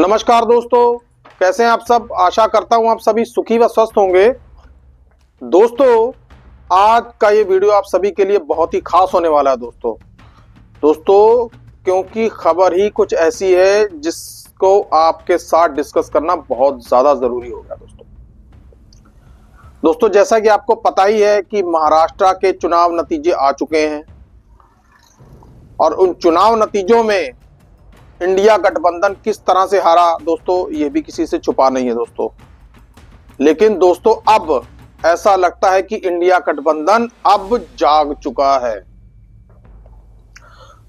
नमस्कार दोस्तों, कैसे हैं आप सब। आशा करता हूं आप सभी सुखी व स्वस्थ होंगे। दोस्तों, आज का ये वीडियो आप सभी के लिए बहुत ही खास होने वाला है दोस्तों, क्योंकि खबर ही कुछ ऐसी है जिसको आपके साथ डिस्कस करना बहुत ज्यादा जरूरी हो गया दोस्तों, जैसा कि आपको पता ही है कि महाराष्ट्र के चुनाव नतीजे आ चुके हैं और उन चुनाव नतीजों में इंडिया गठबंधन किस तरह से हारा दोस्तों, ये भी किसी से छुपा नहीं है दोस्तों। लेकिन दोस्तों, अब ऐसा लगता है कि इंडिया गठबंधन अब जाग चुका है।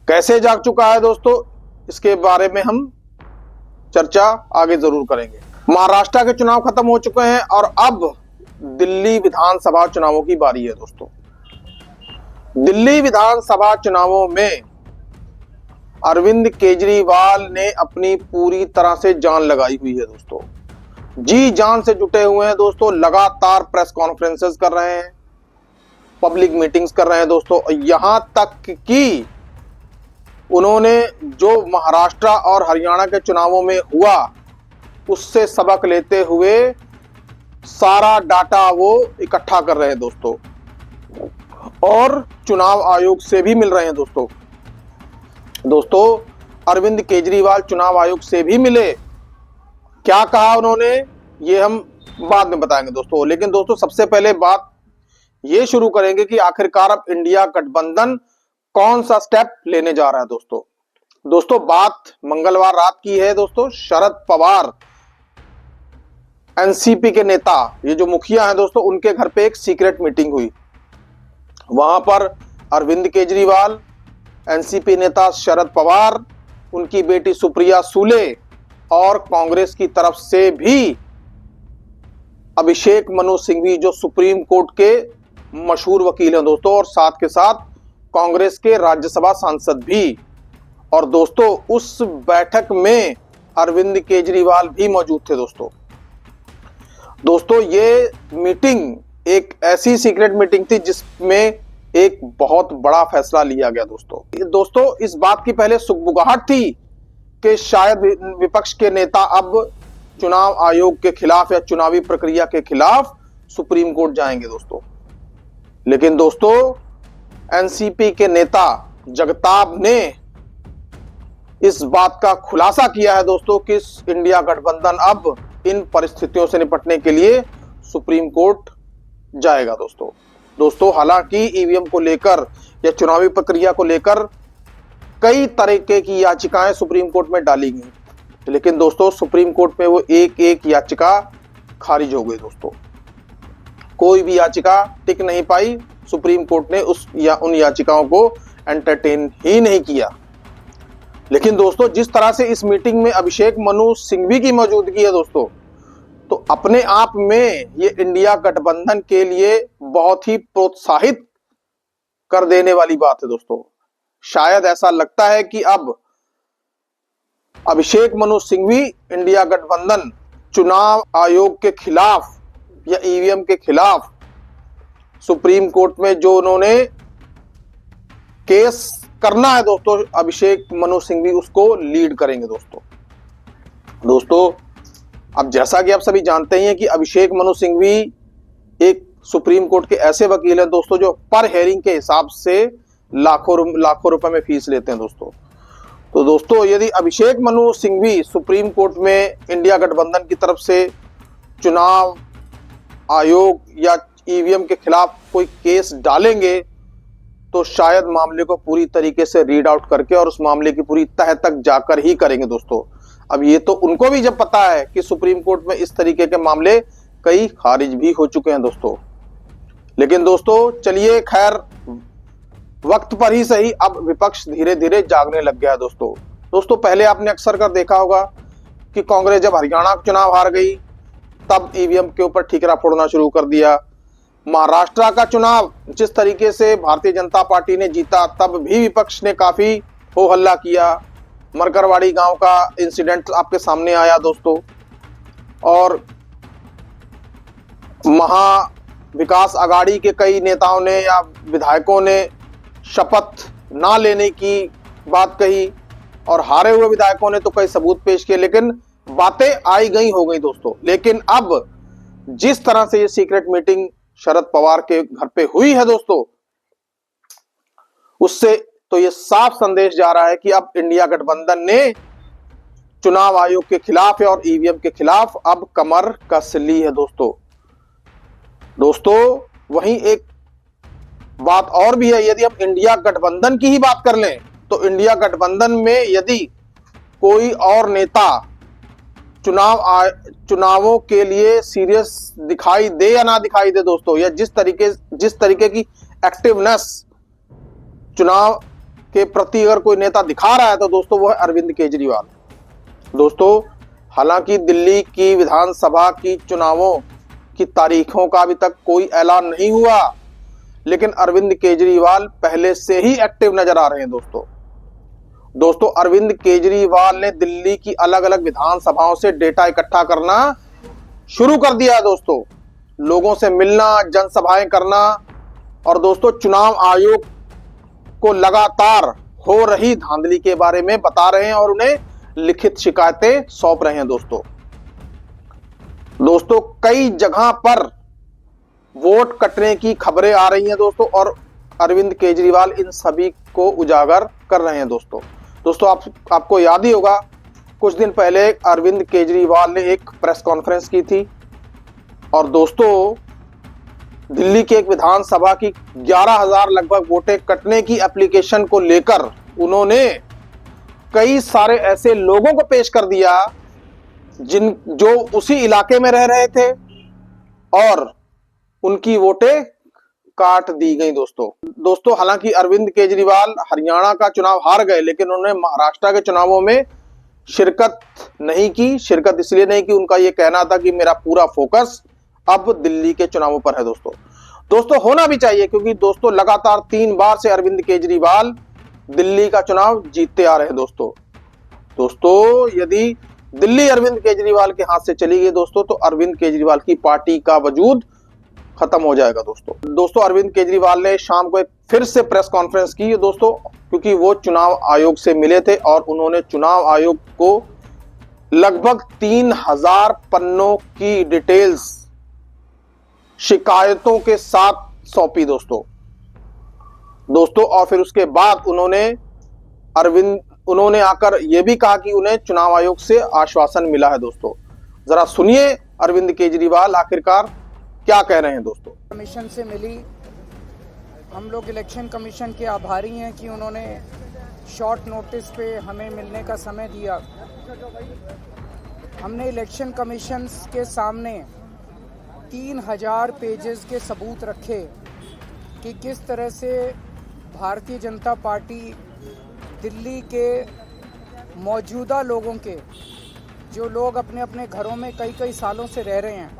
कैसे जाग चुका है दोस्तों, इसके बारे में हम चर्चा आगे जरूर करेंगे। महाराष्ट्र के चुनाव खत्म हो चुके हैं और अब दिल्ली विधानसभा चुनावों की बारी है दोस्तों। दिल्ली विधानसभा चुनावों में अरविंद केजरीवाल ने अपनी पूरी तरह से जान लगाई हुई है दोस्तों, जी जान से जुटे हुए हैं दोस्तों। लगातार प्रेस कॉन्फ्रेंसेस कर रहे हैं, पब्लिक मीटिंग्स कर रहे हैं दोस्तों। यहां तक कि उन्होंने जो महाराष्ट्र और हरियाणा के चुनावों में हुआ उससे सबक लेते हुए सारा डाटा वो इकट्ठा कर रहे हैं दोस्तों, और चुनाव आयोग से भी मिल रहे हैं दोस्तों। अरविंद केजरीवाल चुनाव आयोग से भी मिले। क्या कहा उन्होंने, ये हम बाद में बताएंगे दोस्तों। लेकिन दोस्तों, सबसे पहले बात ये शुरू करेंगे कि आखिरकार अब इंडिया गठबंधन कौन सा स्टेप लेने जा रहा है दोस्तों। बात मंगलवार रात की है दोस्तों। शरद पवार एनसीपी के नेता, ये जो मुखिया हैं दोस्तों, उनके घर पे एक सीक्रेट मीटिंग हुई। वहां पर अरविंद केजरीवाल, एनसीपी नेता शरद पवार, उनकी बेटी सुप्रिया सुले और कांग्रेस की तरफ से भी अभिषेक मनु सिंघवी, जो सुप्रीम कोर्ट के मशहूर वकील हैं दोस्तों, और साथ के साथ कांग्रेस के राज्यसभा सांसद भी। और दोस्तों, उस बैठक में अरविंद केजरीवाल भी मौजूद थे दोस्तों। ये मीटिंग एक ऐसी सीक्रेट मीटिंग थी जिसमें एक बहुत बड़ा फैसला लिया गया दोस्तों। इस बात की पहले सुगबुगाहट थी कि शायद विपक्ष के नेता अब चुनाव आयोग के खिलाफ या चुनावी प्रक्रिया के खिलाफ सुप्रीम कोर्ट जाएंगे दोस्तों। लेकिन दोस्तों, एनसीपी के नेता जगताप ने इस बात का खुलासा किया है दोस्तों कि इंडिया गठबंधन अब इन परिस्थितियों से निपटने के लिए सुप्रीम कोर्ट जाएगा दोस्तों। हालांकि ईवीएम को लेकर या चुनावी प्रक्रिया को लेकर कई तरीके की याचिकाएं सुप्रीम कोर्ट में डाली गई, लेकिन दोस्तों सुप्रीम कोर्ट में वो एक एक याचिका खारिज हो गई दोस्तों। कोई भी याचिका टिक नहीं पाई। सुप्रीम कोर्ट ने उन याचिकाओं को एंटरटेन ही नहीं किया। लेकिन दोस्तों, जिस तरह से इस मीटिंग में अभिषेक मनु सिंघवी की मौजूदगी है दोस्तों, तो अपने आप में ये इंडिया गठबंधन के लिए बहुत ही प्रोत्साहित कर देने वाली बात है दोस्तों। शायद ऐसा लगता है कि अब अभिषेक मनु सिंघवी इंडिया गठबंधन चुनाव आयोग के खिलाफ या ईवीएम के खिलाफ सुप्रीम कोर्ट में जो उन्होंने केस करना है दोस्तों, अभिषेक मनु सिंघवी उसको लीड करेंगे दोस्तों। अब जैसा कि आप सभी जानते ही हैं कि अभिषेक मनु सिंघवी एक सुप्रीम कोर्ट के ऐसे वकील हैं दोस्तों जो पर हेयरिंग के हिसाब से लाखों रुपए में फीस लेते हैं दोस्तों। तो दोस्तों, यदि अभिषेक मनु सिंघवी सुप्रीम कोर्ट में इंडिया गठबंधन की तरफ से चुनाव आयोग या ईवीएम के खिलाफ कोई केस डालेंगे तो शायद मामले को पूरी तरीके से रीड आउट करके और उस मामले की पूरी तह तक जाकर ही करेंगे दोस्तों। अब ये तो उनको भी जब पता है कि सुप्रीम कोर्ट में इस तरीके के मामले कई खारिज भी हो चुके हैं दोस्तों। लेकिन दोस्तों, चलिए खैर, वक्त पर ही सही, अब विपक्ष धीरे धीरे जागने लग गया है दोस्तों। पहले आपने अक्सर कर देखा होगा कि कांग्रेस जब हरियाणा चुनाव हार गई तब ईवीएम के ऊपर ठीकरा फोड़ना शुरू कर दिया। महाराष्ट्र का चुनाव जिस तरीके से भारतीय जनता पार्टी ने जीता, तब भी विपक्ष ने काफी हो हल्ला किया। मरकरवाड़ी गांव का इंसिडेंट आपके सामने आया दोस्तों, और महा विकास आघाड़ी के कई नेताओं ने या विधायकों ने शपथ ना लेने की बात कही, और हारे हुए विधायकों ने तो कई सबूत पेश किए, लेकिन बातें आई गई हो गई दोस्तों। लेकिन अब जिस तरह से ये सीक्रेट मीटिंग शरद पवार के घर पे हुई है दोस्तों, उससे तो ये साफ संदेश जा रहा है कि अब इंडिया गठबंधन ने चुनाव आयोग के खिलाफ और ईवीएम के खिलाफ अब कमर कस ली है दोस्तों। वहीं एक बात और भी है, यदि हम इंडिया गठबंधन की ही बात कर लें तो इंडिया गठबंधन में यदि कोई और नेता चुनावों के लिए सीरियस दिखाई दे या ना दिखाई दे दोस्तों, या जिस तरीके की एक्टिवनेस चुनाव के प्रति अगर कोई नेता दिखा रहा है तो दोस्तों वो है अरविंद केजरीवाल। दोस्तों हालांकि दिल्ली की विधानसभा की चुनावों की तारीखों का अभी तक कोई ऐलान नहीं हुआ, लेकिन अरविंद केजरीवाल पहले से ही एक्टिव नजर आ रहे हैं दोस्तों। अरविंद केजरीवाल ने दिल्ली की अलग अलग विधानसभाओं से डेटा इकट्ठा करना शुरू कर दिया है दोस्तों। लोगों से मिलना, जनसभाएं करना, और दोस्तों चुनाव आयोग को लगातार हो रही धांधली के बारे में बता रहे हैं और उन्हें लिखित शिकायतें सौंप रहे हैं दोस्तों कई जगह पर वोट कटने की खबरें आ रही हैं दोस्तों, और अरविंद केजरीवाल इन सभी को उजागर कर रहे हैं दोस्तों आपको याद ही होगा, कुछ दिन पहले अरविंद केजरीवाल ने एक प्रेस कॉन्फ्रेंस की थी और दोस्तों दिल्ली के एक विधानसभा की 11,000 लगभग वोटें कटने की एप्लीकेशन को लेकर उन्होंने कई सारे ऐसे लोगों को पेश कर दिया जो उसी इलाके में रह रहे थे और उनकी वोटें काट दी गई दोस्तों हालांकि अरविंद केजरीवाल हरियाणा का चुनाव हार गए, लेकिन उन्होंने महाराष्ट्र के चुनावों में शिरकत नहीं की। शिरकत इसलिए नहीं की, उनका यह कहना था कि मेरा पूरा फोकस अब दिल्ली के चुनावों पर है दोस्तों होना भी चाहिए, क्योंकि दोस्तों लगातार 3 बार से अरविंद केजरीवाल दिल्ली का चुनाव जीतते आ रहे हैं दोस्तों यदि दिल्ली अरविंद केजरीवाल के हाथ से चली गई दोस्तों तो अरविंद केजरीवाल की पार्टी का वजूद खत्म हो जाएगा दोस्तों अरविंद केजरीवाल ने शाम को एक फिर से प्रेस कॉन्फ्रेंस की दोस्तों, क्योंकि वो चुनाव आयोग से मिले थे और उन्होंने चुनाव आयोग को लगभग 3,000 पन्नों की डिटेल्स शिकायतों के साथ सौंपी दोस्तों और फिर उसके बाद उन्होंने आकर यह भी कहा कि उन्हें चुनाव आयोग से आश्वासन मिला है दोस्तों। जरा सुनिए अरविंद केजरीवाल आखिरकार क्या कह रहे हैं दोस्तों। कमीशन से मिली, हम लोग इलेक्शन कमीशन के आभारी हैं कि उन्होंने शॉर्ट नोटिस पे हमें मिलने का समय दिया। हमने इलेक्शन कमीशन के सामने 3,000 पेजेस के सबूत रखे कि किस तरह से भारतीय जनता पार्टी दिल्ली के मौजूदा लोगों के, जो लोग अपने अपने घरों में कई सालों से रह रहे हैं,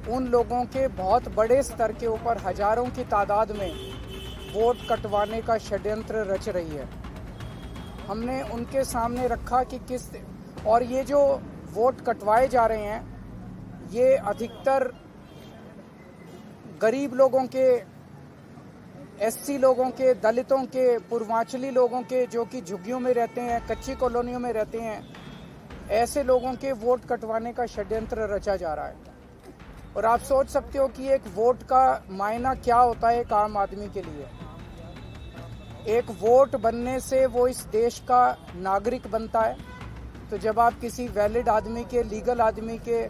उन लोगों के बहुत बड़े स्तर के ऊपर हजारों की तादाद में वोट कटवाने का षड्यंत्र रच रही है। हमने उनके सामने रखा कि और ये जो वोट कटवाए जा रहे हैं ये अधिकतर गरीब लोगों के, एससी लोगों के, दलितों के, पूर्वांचली लोगों के, जो कि झुग्गियों में रहते हैं, कच्ची कॉलोनियों में रहते हैं, ऐसे लोगों के वोट कटवाने का षड्यंत्र रचा जा रहा है। और आप सोच सकते हो कि एक वोट का मायना क्या होता है एक आम आदमी के लिए। एक वोट बनने से वो इस देश का नागरिक बनता है। तो जब आप किसी वैलिड आदमी के, लीगल आदमी के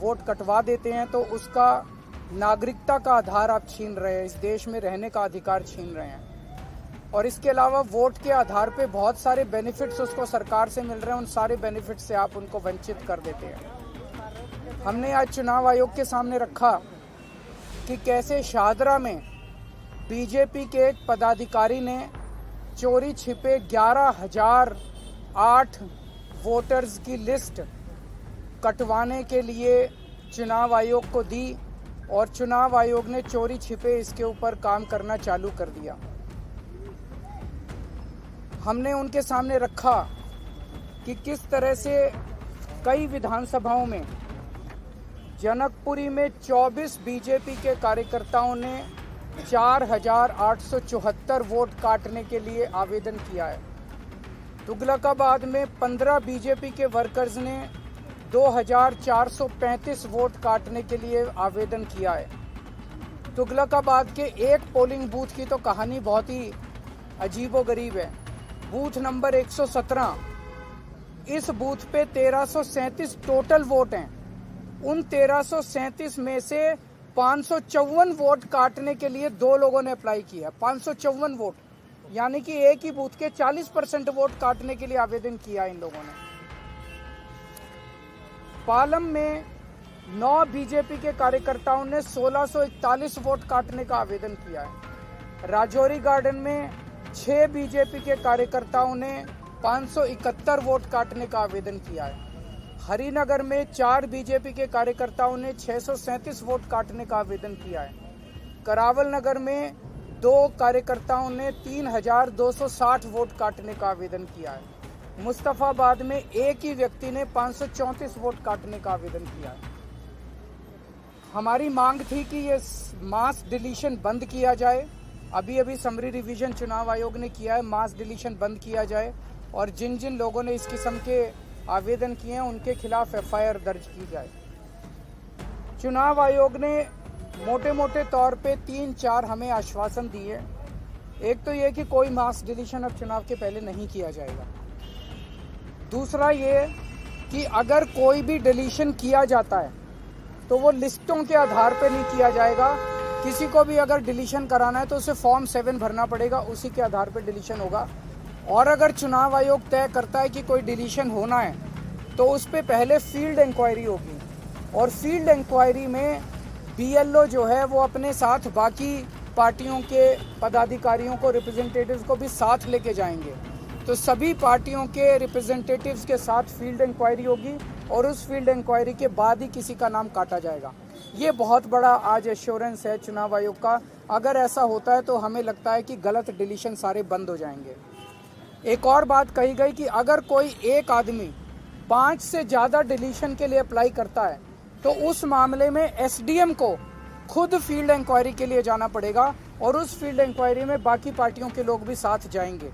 वोट कटवा देते हैं तो उसका नागरिकता का आधार आप छीन रहे हैं, इस देश में रहने का अधिकार छीन रहे हैं। और इसके अलावा वोट के आधार पे बहुत सारे बेनिफिट्स उसको सरकार से मिल रहे हैं, उन सारे बेनिफिट से आप उनको वंचित कर देते हैं। हमने आज चुनाव आयोग के सामने रखा कि कैसे शाहदरा में बीजेपी के एक पदाधिकारी ने चोरी छिपे 11,008 वोटर्स की लिस्ट कटवाने के लिए चुनाव आयोग को दी और चुनाव आयोग ने चोरी छिपे इसके ऊपर काम करना चालू कर दिया। हमने उनके सामने रखा कि किस तरह से कई विधानसभाओं में, जनकपुरी में 24 बीजेपी के कार्यकर्ताओं ने 4,874 वोट काटने के लिए आवेदन किया है। तुगलकाबाद में 15 बीजेपी के वर्कर्स ने 2435 वोट काटने के लिए आवेदन किया है। तुगलकाबाद के एक पोलिंग बूथ की तो कहानी बहुत ही अजीबोगरीब है। बूथ नंबर 117, इस बूथ पे 1337 टोटल वोट हैं। उन 1337 में से 554 वोट काटने के लिए 2 लोगों ने अप्लाई किया। 554 वोट, यानी कि एक ही बूथ के 40% वोट काटने के लिए आवेदन किया इन लोगों ने। पालम में 9 बीजेपी के कार्यकर्ताओं ने 1641 वोट काटने का आवेदन किया है। राजौरी गार्डन में 6 बीजेपी के कार्यकर्ताओं ने 571 वोट काटने का आवेदन किया है। हरिनगर में 4 बीजेपी के कार्यकर्ताओं ने 637 वोट काटने का आवेदन किया है। करावल नगर में 2 कार्यकर्ताओं ने 3260 वोट काटने का आवेदन किया है। मुस्तफाबाद में एक ही व्यक्ति ने 534 वोट काटने का आवेदन किया है। हमारी मांग थी कि ये मास डिलीशन बंद किया जाए। अभी समरी रिवीजन चुनाव आयोग ने किया है, मास डिलीशन बंद किया जाए और जिन जिन लोगों ने इस किस्म के आवेदन किए हैं उनके खिलाफ एफआईआर दर्ज की जाए। चुनाव आयोग ने मोटे मोटे तौर पे 3-4 हमें आश्वासन दिए। एक तो ये कि कोई मास डिलीशन अब चुनाव के पहले नहीं किया जाएगा। दूसरा ये कि अगर कोई भी डिलीशन किया जाता है तो वो लिस्टों के आधार पे नहीं किया जाएगा। किसी को भी अगर डिलीशन कराना है तो उसे फॉर्म 7 भरना पड़ेगा, उसी के आधार पे डिलीशन होगा। और अगर चुनाव आयोग तय करता है कि कोई डिलीशन होना है तो उस पे पहले फील्ड इंक्वायरी होगी और फील्ड इंक्वायरी में बीएलओ जो है वो अपने साथ बाकी पार्टियों के पदाधिकारियों को, रिप्रेजेंटेटिव्स को भी साथ लेके जाएंगे। तो सभी पार्टियों के रिप्रेजेंटेटिव्स के साथ फील्ड इंक्वायरी होगी और उस फील्ड इंक्वायरी के बाद ही किसी का नाम काटा जाएगा। ये बहुत बड़ा आज एश्योरेंस है चुनाव आयोग का। अगर ऐसा होता है तो हमें लगता है कि गलत डिलीशन सारे बंद हो जाएंगे। एक और बात कही गई कि अगर कोई एक आदमी 5 से ज़्यादा डिलीशन के लिए अप्लाई करता है तो उस मामले में एसडीएम को खुद फील्ड इंक्वायरी के लिए जाना पड़ेगा और उस फील्ड इंक्वायरी में बाकी पार्टियों के लोग भी साथ जाएंगे।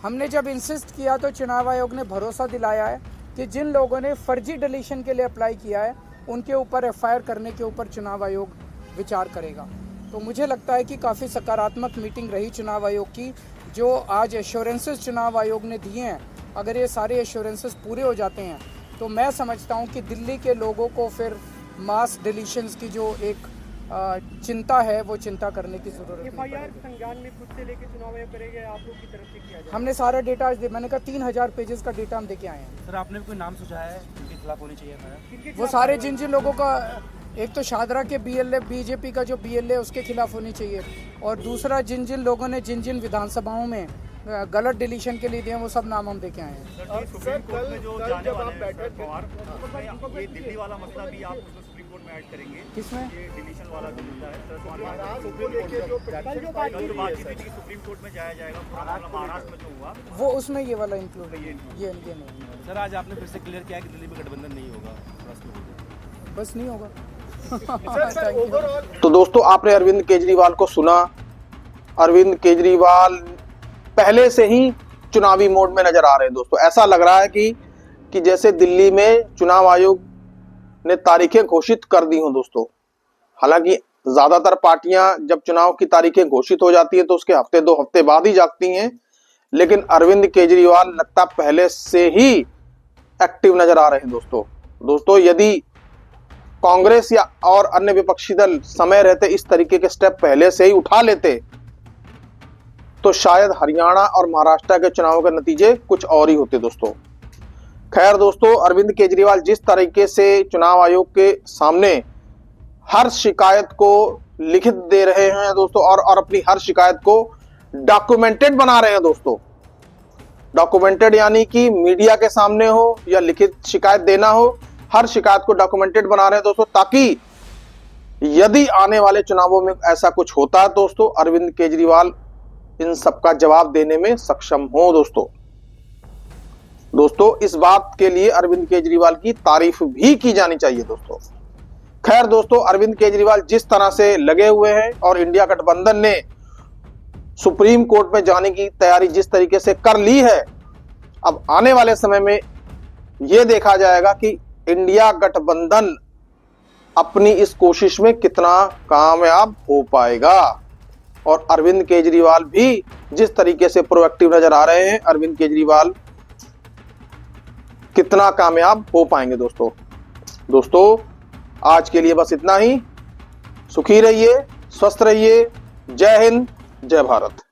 हमने जब इंसिस्ट किया तो चुनाव आयोग ने भरोसा दिलाया है कि जिन लोगों ने फर्जी डिलीशन के लिए अप्लाई किया है उनके ऊपर एफआईआर करने के ऊपर चुनाव आयोग विचार करेगा। तो मुझे लगता है कि काफ़ी सकारात्मक मीटिंग रही चुनाव आयोग की। जो आज एश्योरेंसेस चुनाव आयोग ने दिए हैं, अगर ये सारे एश्योरेंसेस पूरे हो जाते हैं तो मैं समझता हूँ कि दिल्ली के लोगों को फिर मास डिलीशंस की जो एक चिंता है वो चिंता करने की जरूरत नहीं एफआईआर संज्ञान में खुद से लेके चुनाव आयोग करेगा, आप लोग की तरफ से किया जाएगा? हमने सारा डेटा, मैंने कहा 3000 पेजेस का डेटा हम देके आए हैं। सर, आपने कोई नाम सुझाया है जिनके खिलाफ होनी चाहिए एफआईआर? वो सारे जिन जिन लोगों का, एक तो शादरा के बीएलए, बीजेपी का जो बीएलए उसके खिलाफ होनी चाहिए, और दूसरा जिन जिन लोगों ने जिन जिन विधानसभाओं में गलत डिलीशन के लिए दिए वो सब नाम हम देके आए हैं। सुप्रीम कोर्ट में जो जाने वाले हैं पवार, ये दिल्ली वाला मसला भी आप उसको सुप्रीम कोर्ट में ऐड करेंगे? किसमें? ये डिलीशन वाला जो मुद्दा है कल जो बातचीत हुई थी कि सुप्रीम कोर्ट में जाया जाएगा, महाराष्ट्र में जो हुआ वो उसमें ये वाला इंक्लूड है, ये नहीं। सर, आज आपने फिर से क्लियर किया कि दिल्ली में गठबंधन नहीं होगा, बस नहीं होगा। तो दोस्तों, आपने अरविंद केजरीवाल को सुना। अरविंद केजरीवाल पहले से ही चुनावी मोड में नजर आ रहे हैं दोस्तों। ऐसा लग रहा है कि जैसे दिल्ली में चुनाव आयोग ने तारीखें घोषित कर दी हो दोस्तों। हालांकि ज्यादातर पार्टियां जब चुनाव की तारीखें घोषित हो जाती है तो उसके हफ्ते 2 हफ्ते बाद ही जागती हैं, लेकिन अरविंद केजरीवाल लगता पहले से ही एक्टिव नजर आ रहे हैं दोस्तों। यदि कांग्रेस या और अन्य विपक्षी दल समय रहते इस तरीके के स्टेप पहले से ही उठा लेते तो शायद हरियाणा और महाराष्ट्र के चुनावों के नतीजे कुछ और ही होते दोस्तों। खैर दोस्तों, अरविंद केजरीवाल जिस तरीके से चुनाव आयोग के सामने हर शिकायत को लिखित दे रहे हैं दोस्तों, और अपनी हर शिकायत को डॉक्यूमेंटेड बना रहे हैं दोस्तों। डॉक्यूमेंटेड यानी कि मीडिया के सामने हो या लिखित शिकायत देना हो, हर शिकायत को डॉक्यूमेंटेड बना रहे हैं दोस्तों, ताकि यदि आने वाले चुनावों में ऐसा कुछ होता है दोस्तों, अरविंद केजरीवाल इन सबका जवाब देने में सक्षम हो दोस्तों। इस बात के लिए अरविंद केजरीवाल की तारीफ भी की जानी चाहिए दोस्तों। खैर दोस्तों, अरविंद केजरीवाल जिस तरह से लगे हुए हैं और इंडिया गठबंधन ने सुप्रीम कोर्ट में जाने की तैयारी जिस तरीके से कर ली है, अब आने वाले समय में यह देखा जाएगा कि इंडिया गठबंधन अपनी इस कोशिश में कितना कामयाब हो पाएगा। और अरविंद केजरीवाल भी जिस तरीके से प्रोएक्टिव नजर आ रहे हैं, अरविंद केजरीवाल कितना कामयाब हो पाएंगे। दोस्तों आज के लिए बस इतना ही। सुखी रहिए, स्वस्थ रहिए। जय हिंद, जय भारत।